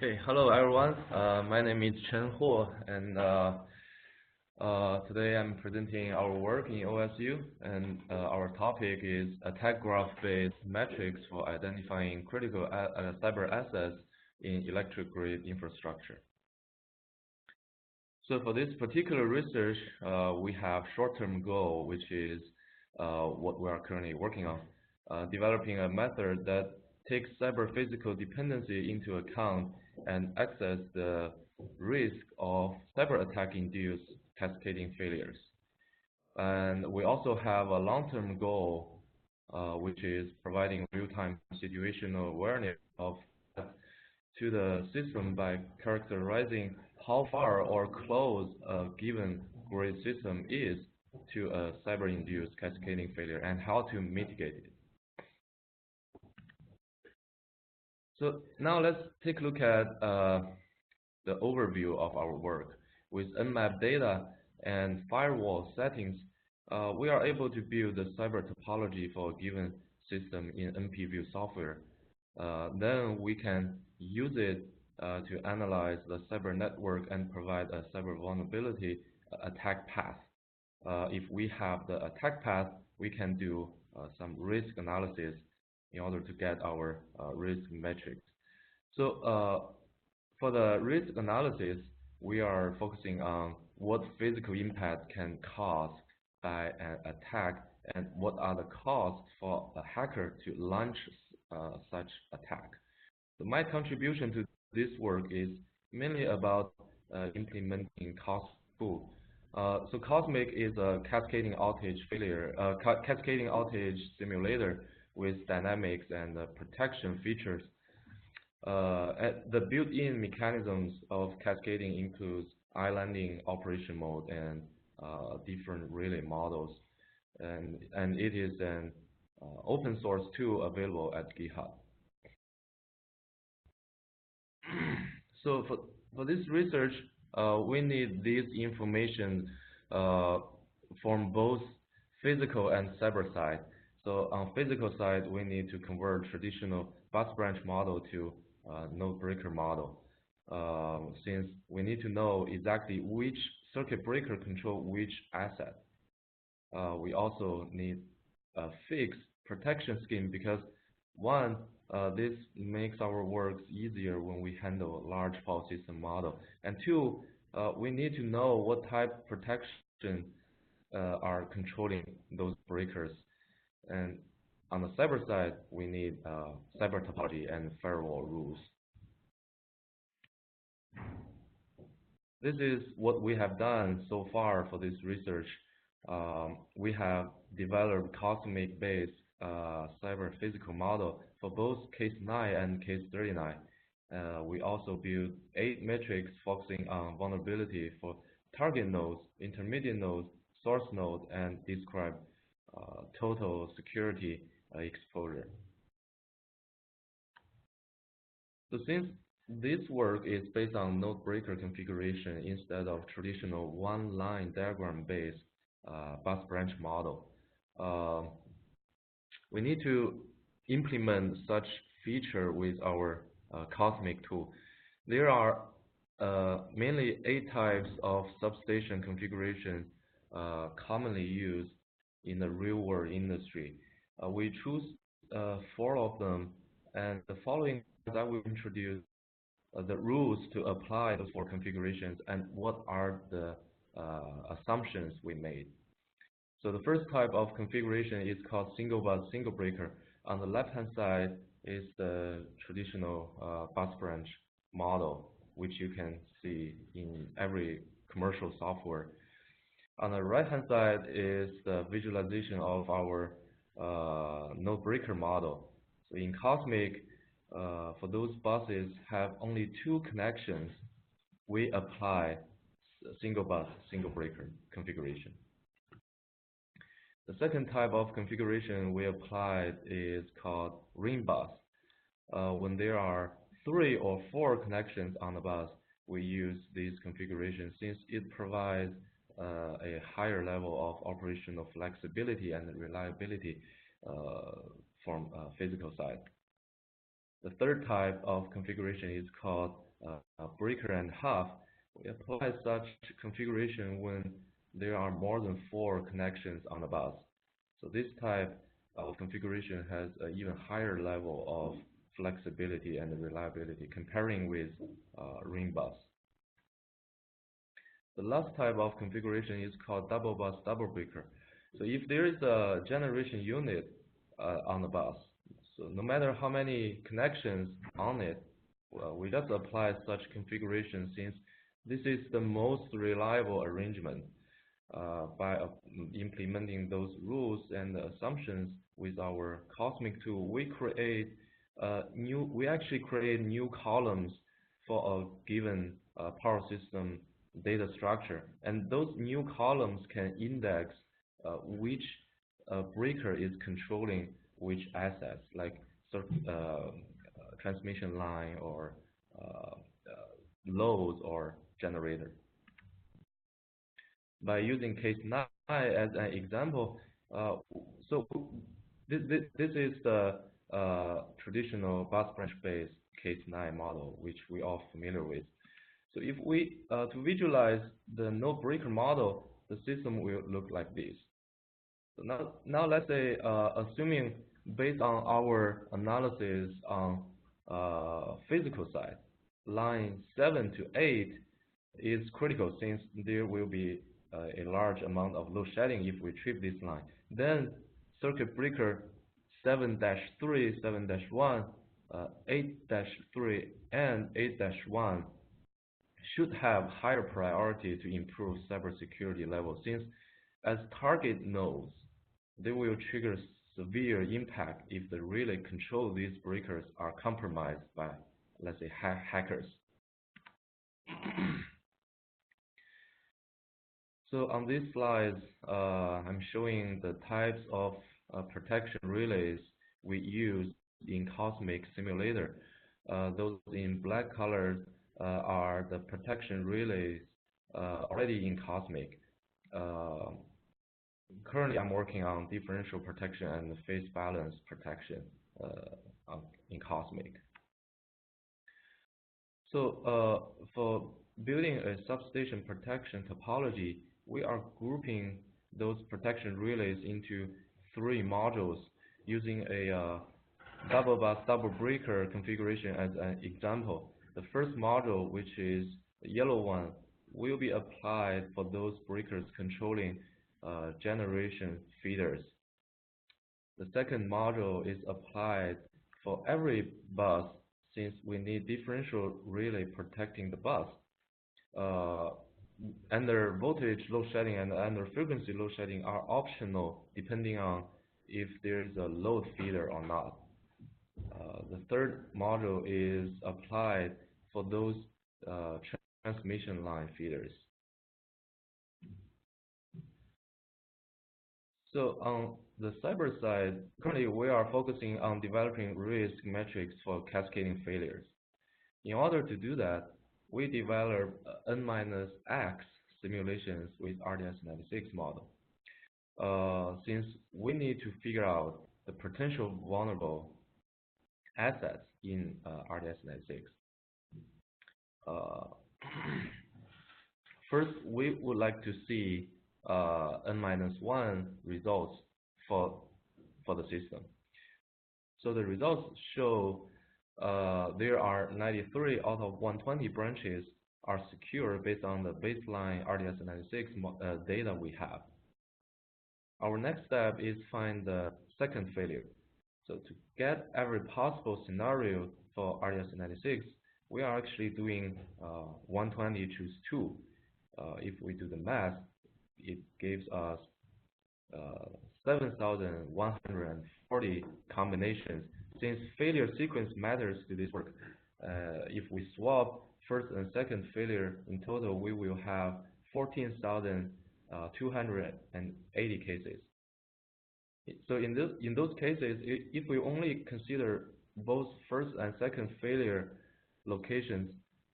Okay, hello everyone. My name is Chen Huo, and today I'm presenting our work in OSU, and our topic is attack graph-based metrics for identifying critical cyber assets in electric grid infrastructure. So for this particular research, we have short-term goal, which is what we are currently working on, developing a method that takes cyber-physical dependency into account and assess the risk of cyber attack-induced cascading failures. And we also have a long-term goal, which is providing real-time situational awareness of to the system by characterizing how far or close a given grid system is to a cyber-induced cascading failure and how to mitigate it. So now let's take a look at the overview of our work. With Nmap data and firewall settings, we are able to build the cyber topology for a given system in NPView software. Then we can use it to analyze the cyber network and provide a cyber vulnerability attack path. If we have the attack path, we can do some risk analysis in order to get our risk metrics. So for the risk analysis, we are focusing on what physical impact can cause by an attack and what are the costs for a hacker to launch such attack. So my contribution to this work is mainly about implementing COSPU. So Cosmic is a cascading outage cascading outage simulator with dynamics and protection features. The built-in mechanisms of cascading includes islanding operation mode and different relay models, and it is an open source tool available at GitHub. So for this research, we need this information from both physical and cyber side. So on physical side, we need to convert traditional bus branch model to node breaker model. Since we need to know exactly which circuit breaker control which asset. We also need a fixed protection scheme because one, this makes our work easier when we handle a large power system model. And two, we need to know what type of protection are controlling those breakers. And on the cyber side, we need cyber topology and firewall rules. This is what we have done so far for this research. We have developed Cosmic-based cyber physical model for both case 9 and case 39. We also built 8 metrics focusing on vulnerability for target nodes, intermediate nodes, source node, and describe total security exposure. So since this work is based on node breaker configuration instead of traditional one-line diagram-based bus branch model, we need to implement such feature with our Cosmic tool. There are mainly 8 types of substation configuration commonly used in the real-world industry. We choose 4 of them, and the following I will introduce the rules to apply those 4 configurations and what are the assumptions we made. So the first type of configuration is called single bus, single breaker. On the left-hand side is the traditional bus branch model, which you can see in every commercial software. On the right-hand side is the visualization of our node breaker model. So in Cosmic, for those buses have only 2 connections, we apply single bus, single breaker configuration. The second type of configuration we applied is called ring bus. When there are 3 or 4 connections on the bus, we use this configuration since it provides a higher level of operational flexibility and reliability from physical side. The third type of configuration is called breaker and half. We apply such configuration when there are more than 4 connections on a bus. So this type of configuration has an even higher level of flexibility and reliability comparing with ring bus. The last type of configuration is called double bus double breaker. So if there is a generation unit on the bus, so no matter how many connections on it, well, we just apply such configuration since this is the most reliable arrangement. By implementing those rules and assumptions with our Cosmic tool, we actually create new columns for a given power system data structure, and those new columns can index which breaker is controlling which assets, like transmission line or loads or generator. By using case 9 as an example, so this is the traditional bus branch based case 9 model, which we are familiar with. So if we to visualize the no breaker model, the system will look like this. So now let's say assuming based on our analysis on physical side, line 7 to 8 is critical since there will be a large amount of load shedding if we trip this line. Then circuit breaker 7-3, 7-1, 8-3, and 8-1 should have higher priority to improve cybersecurity level since as target nodes, they will trigger severe impact if the relay control these breakers are compromised by, let's say, hackers. So on these slides, I'm showing the types of protection relays we use in Cosmic Simulator. Those in black colors are the protection relays already in Cosmic. Currently, I'm working on differential protection and phase balance protection in Cosmic. So for building a substation protection topology, we are grouping those protection relays into 3 modules using a double bus double breaker configuration as an example. The first module, which is the yellow one, will be applied for those breakers controlling generation feeders. The second module is applied for every bus since we need differential relay protecting the bus. Under voltage load shedding and under frequency load shedding are optional depending on if there is a load feeder or not. The third module is applied for those transmission line feeders. So on the cyber side, currently we are focusing on developing risk metrics for cascading failures. In order to do that, we develop N-X simulations with RDS-96 model. Since we need to figure out the potential vulnerable assets in RDS-96. First, we would like to see N-1 results for the system. So the results show there are 93 out of 120 branches are secure based on the baseline RDS-96 data we have. Our next step is find the second failure. So to get every possible scenario for RDS-96, we are actually doing 120 choose 2. If we do the math, it gives us 7,140 combinations. Since failure sequence matters to this work, if we swap first and second failure, in total we will have 14,280 cases. So in those cases, if we only consider both first and second failure locations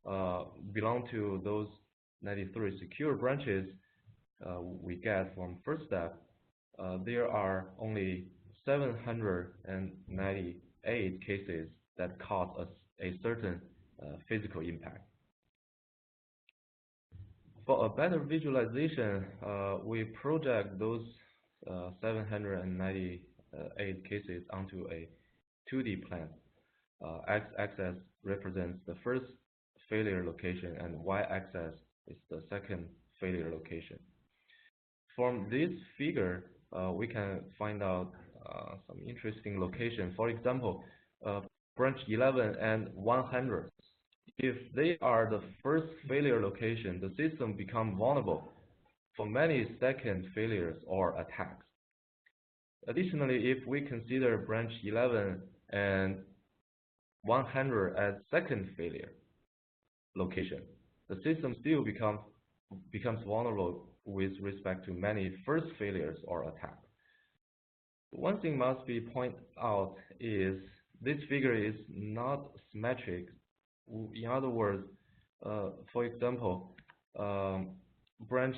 belong to those 93 secure branches we get from first step, there are only 798 cases that cause us a certain physical impact. For a better visualization, we project those 798 cases onto a 2D plan. X-axis represents the first failure location and Y-axis is the second failure location. From this figure, we can find out some interesting location. For example, branch 11 and 100. If they are the first failure location, the system becomes vulnerable for many second failures or attacks. Additionally, if we consider branch 11 and 100 as second failure location, the system still becomes vulnerable with respect to many first failures or attacks. One thing must be pointed out is this figure is not symmetric. In other words, for example, branch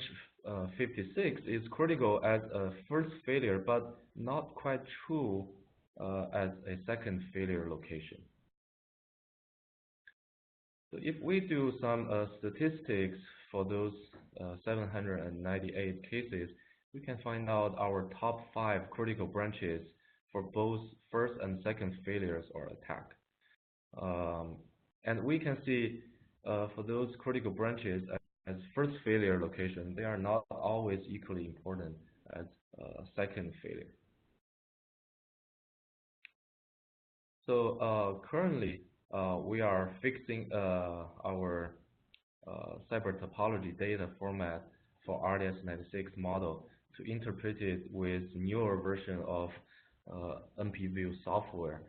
56 is critical as a first failure, but not quite true as a second failure location. So if we do some statistics for those 798 cases, we can find out our top 5 critical branches for both first and second failures or attack. And we can see for those critical branches as first failure location, they are not always equally important as second failure. So currently, we are fixing our cyber topology data format for RDS96 model to interpret it with newer version of NPView software.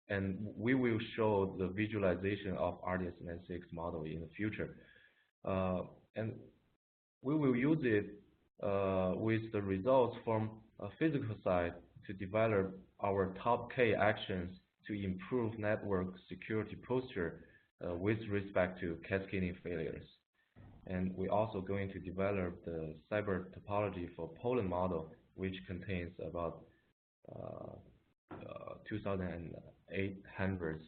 And we will show the visualization of RDS96 model in the future. And we will use it with the results from a physical side to develop our top K actions to improve network security posture with respect to cascading failures. And we're also going to develop the cyber topology for Poland model, which contains about 2,800